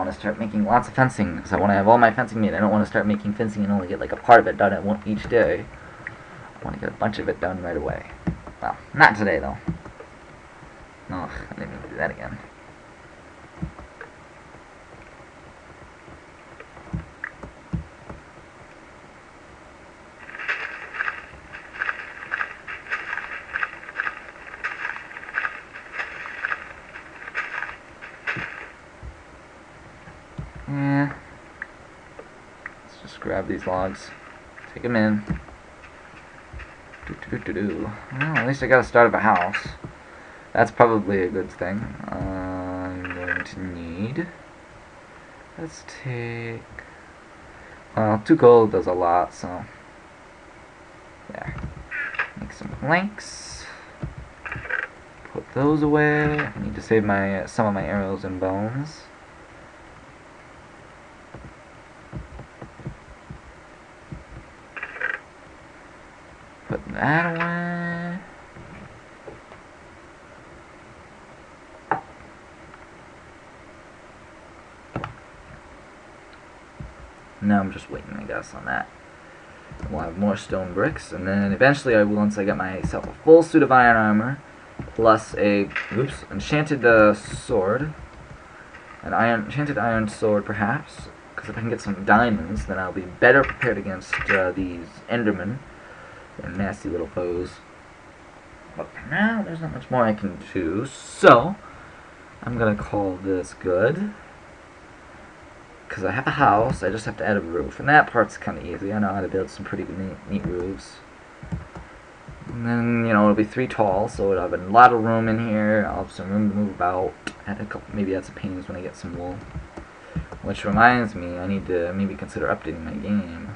want to start making lots of fencing, because I want to have all my fencing made. I don't want to start making fencing and only get like a part of it done at one each day. I want to get a bunch of it done right away. Well, not today though. No, I didn't mean to do that again. Yeah. Let's just grab these logs. Take them in. Well, at least I got a start of a house. That's probably a good thing. I'm going to need... Let's take... Well, 2 gold does a lot, so... There. Make some planks. Put those away. I need to save my some of my arrows and bones. Put that away. Now I'm just waiting, I guess, on that. We'll have more stone bricks, and then eventually I will, once I get myself a full suit of iron armor, plus a enchanted sword, an enchanted iron sword perhaps, because if I can get some diamonds, then I'll be better prepared against these Endermen. They're nasty little foes. But for now, there's not much more I can do, so I'm gonna call this good. Because I have a house, I just have to add a roof, and that part's kind of easy. I know how to build some pretty neat roofs. And then, you know, it'll be 3 tall, so it'll have a lot of room in here. I'll have some room to move about. Maybe add some paintings when I get some wool. Which reminds me, I need to maybe consider updating my game.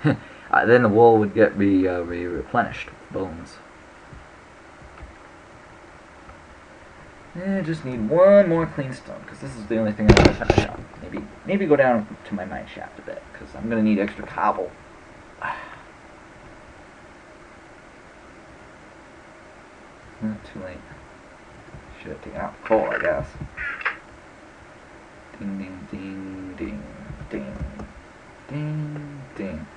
Then the wool would get replenished with bones. I just need one more clean stone, because this is the only thing I want to finish up. Maybe go down to my mine shaft a bit, because I'm going to need extra cobble. Not too late. Should have taken out the coal, I guess. Ding, ding, ding, ding, ding, ding, ding.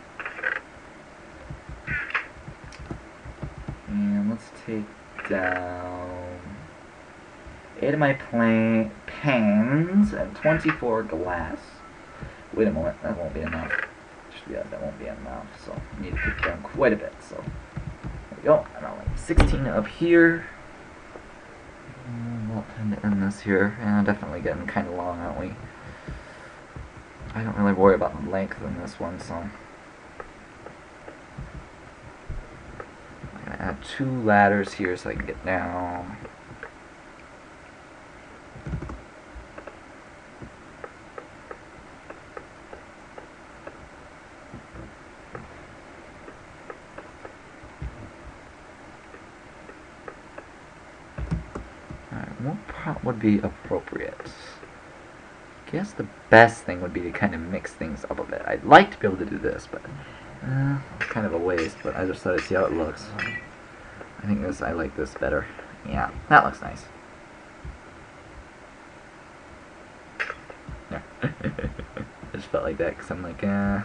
And let's take down 8 of my pans and 24 glass. Wait a moment, that won't be enough. Yeah, that won't be enough, so I need to put down quite a bit. So there we go. And I'll like 16 up here. We'll tend to end this here. And definitely getting kind of long, aren't we? I don't really worry about the length in this one, so I'm gonna add 2 ladders here so I can get down. What would be appropriate? I guess the best thing would be to kind of mix things up a bit. I'd like to be able to do this, but it's kind of a waste, but I just thought I'd see how it looks. I think I like this better. Yeah, that looks nice. Yeah. I just felt like that because I'm like, it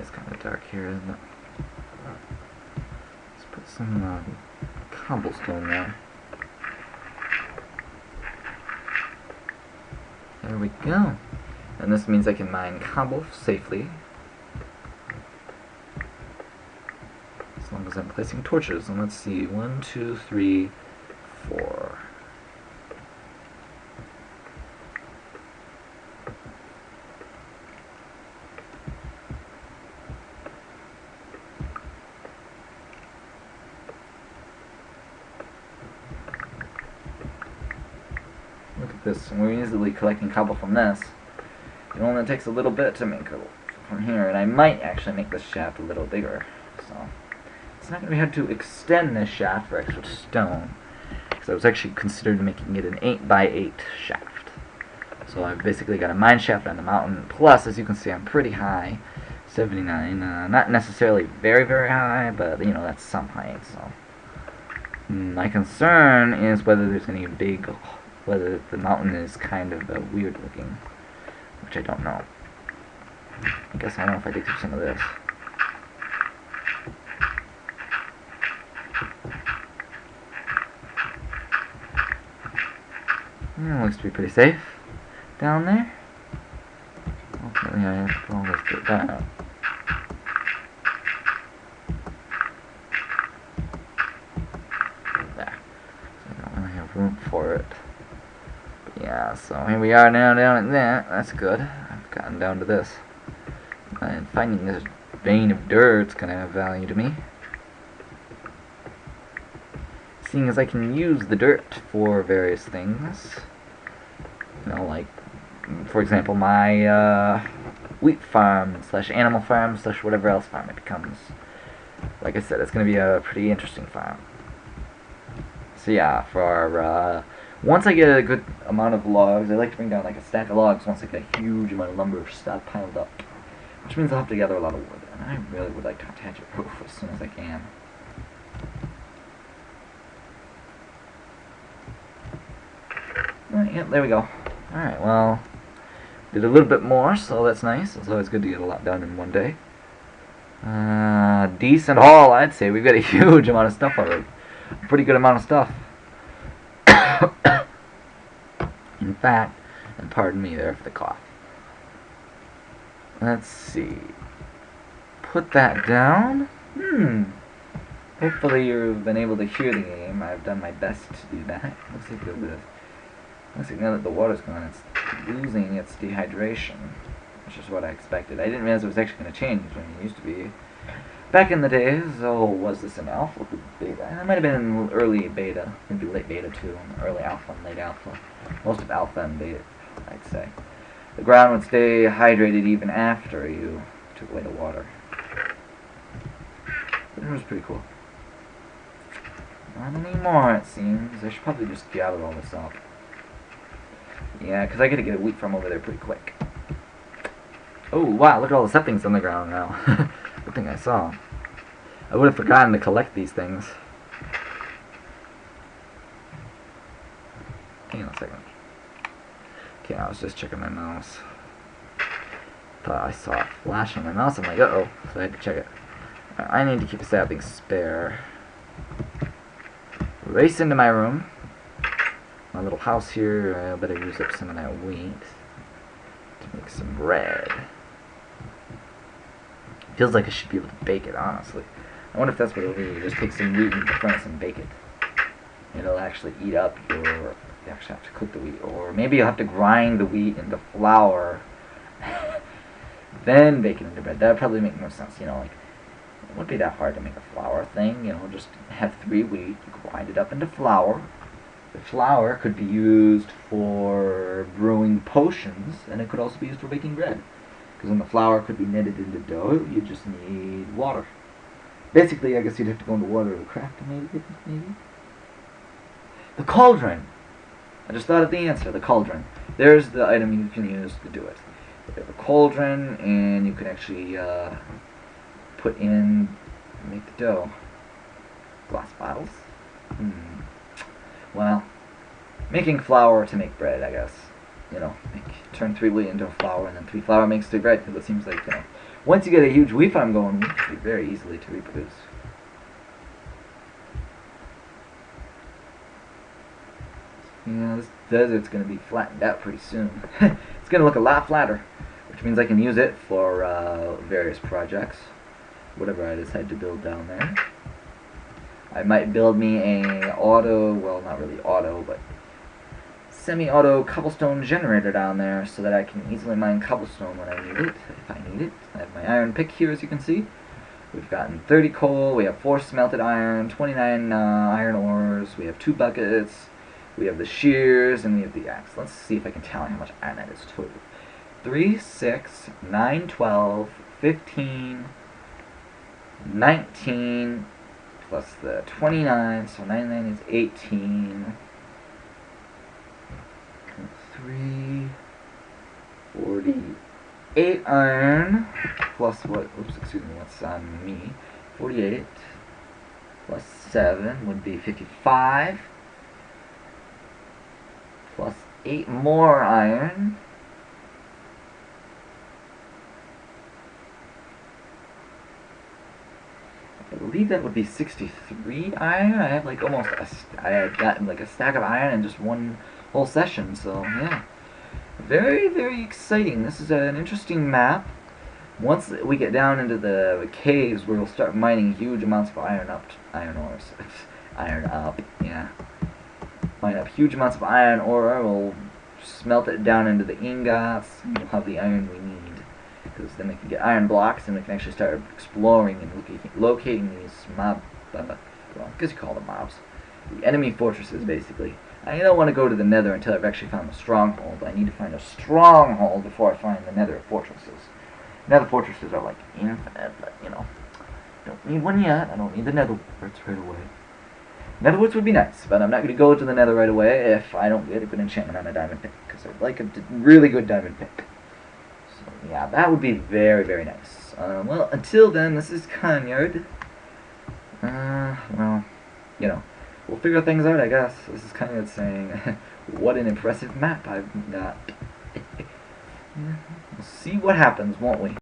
is kind of dark here, isn't it? Let's put some cobblestone there. There we go. And this means I can mine cobble safely. As long as I'm placing torches. And let's see, 1, 2, 3, 4. Look at this, we're easily collecting cobble from this. It only takes a little bit to make it from here, and I might actually make this shaft a little bigger. So it's not going to be hard to extend this shaft for extra stone, because I was actually considering making it an 8x8 shaft. So I've basically got a mine shaft on the mountain, plus, as you can see, I'm pretty high, 79. Not necessarily very, very high, but, you know, that's some height, so. My concern is whether there's any big whether the mountain is kind of weird looking, which I don't know. I guess I don't know if I dig through some of this. Looks to be pretty safe down there. Ultimately, I have to put all this dirt down. There. So I don't really have room for it. But yeah, so here we are now down at that. That's good. I've gotten down to this. And finding this vein of dirt's gonna have value to me. Seeing as I can use the dirt for various things. You know, like, for example, my wheat farm / animal farm / whatever else farm it becomes. Like I said, it's going to be a pretty interesting farm. So yeah, for our, once I get a good amount of logs, I like to bring down like a stack of logs once I get a huge amount of lumber stockpiled up. Which means I'll have to gather a lot of wood, and I really would like to attach a roof as soon as I can. Alright, yep, there we go. Alright, well, did a little bit more, so that's nice. It's always good to get a lot done in one day. Decent haul, I'd say. We've got a huge amount of stuff already. A pretty good amount of stuff. In fact, and pardon me there for the cough. Let's see. Put that down. Hopefully you've been able to hear the game. I've done my best to do that. Looks like now that the water's gone, it's losing its dehydration, which is what I expected. I didn't realize it was actually going to change when it used to be. Back in the days, was this in alpha or beta? It might have been in early beta, maybe late beta too, early alpha and late alpha. Most of alpha and beta, I'd say. The ground would stay hydrated even after you took away the water. But it was pretty cool. Not anymore, it seems. I should probably just gather all this up. Yeah, because I gotta get a wheat farm over there pretty quick. Oh, wow, look at all the saplings on the ground now. Good thing I saw. I would have forgotten to collect these things. Hang on a second. Okay, I was just checking my mouse. Thought I saw a flash on my mouse. I'm like, uh-oh. So I had to check it. I need to keep a sapling spare. Race into my room. My little house here. I better use up some of that wheat to make some bread. Feels like I should be able to bake it, honestly. I wonder if that's what it'll do. You just take some wheat and furnace and bake it. It'll actually eat up your... You actually have to cook the wheat. Or maybe you'll have to grind the wheat into flour. Then bake it into bread. That would probably make more sense. You know, like, it wouldn't be that hard to make a flour thing. You know, just have 3 wheat, grind it up into flour. The flour could be used for brewing potions, and it could also be used for baking bread. Because when the flour could be kneaded into dough, you just need water. Basically, I guess you'd have to go into water to craft it, maybe? The cauldron! I just thought of the answer, the cauldron. There's the item you can use to do it. You have a cauldron, and you can actually put in, make the dough. Glass bottles? Well, making flour to make bread, I guess. You know, turn 3 wheat into a flour, and then 3 flour makes 3 bread, because it seems like, you know, once you get a huge wheat farm going, wheat should be very easily to reproduce. Yeah, this desert's going to be flattened out pretty soon. It's going to look a lot flatter, which means I can use it for various projects, whatever I decide to build down there. I might build me a auto, well, not really auto, but semi-auto cobblestone generator down there so that I can easily mine cobblestone when I need it, if I need it. I have my iron pick here, as you can see. We've gotten 30 coal, we have 4 smelted iron, 29 iron ores, we have 2 buckets, we have the shears, and we have the axe. Let's see if I can tell how much iron that is total. 3, 6, 9, 12, 15, 19, plus the 29, so 99 is 18. 3, 48 iron, plus what, oops, excuse me, what's on me, 48, plus 7 would be 55, plus 8 more iron. I believe that would be 63 iron. I have like almost I had gotten like a stack of iron in just one whole session, so yeah. Very, very exciting. This is an interesting map. Once we get down into the caves where we'll start mining huge amounts of iron ores. Iron up, yeah. Mine up huge amounts of iron ore, we'll smelt it down into the ingots, and we'll have the iron we need. Because then we can get iron blocks, and we can actually start exploring and locating these mob, well, I guess you call them mobs. The enemy fortresses, basically. I don't want to go to the nether until I've actually found the stronghold. I need to find a stronghold before I find the nether fortresses. Nether fortresses are like infinite, but, you know, don't need one yet. I don't need the nether woods right away. Nether woods would be nice, but I'm not going to go to the nether right away if I don't get a good enchantment on a diamond pick, because I'd like a really good diamond pick. So, yeah, that would be very, very nice. Well, until then, this is Konyard. Well, you know, we'll figure things out, I guess. This is kind of saying, what an impressive map I've got. We'll see what happens, won't we?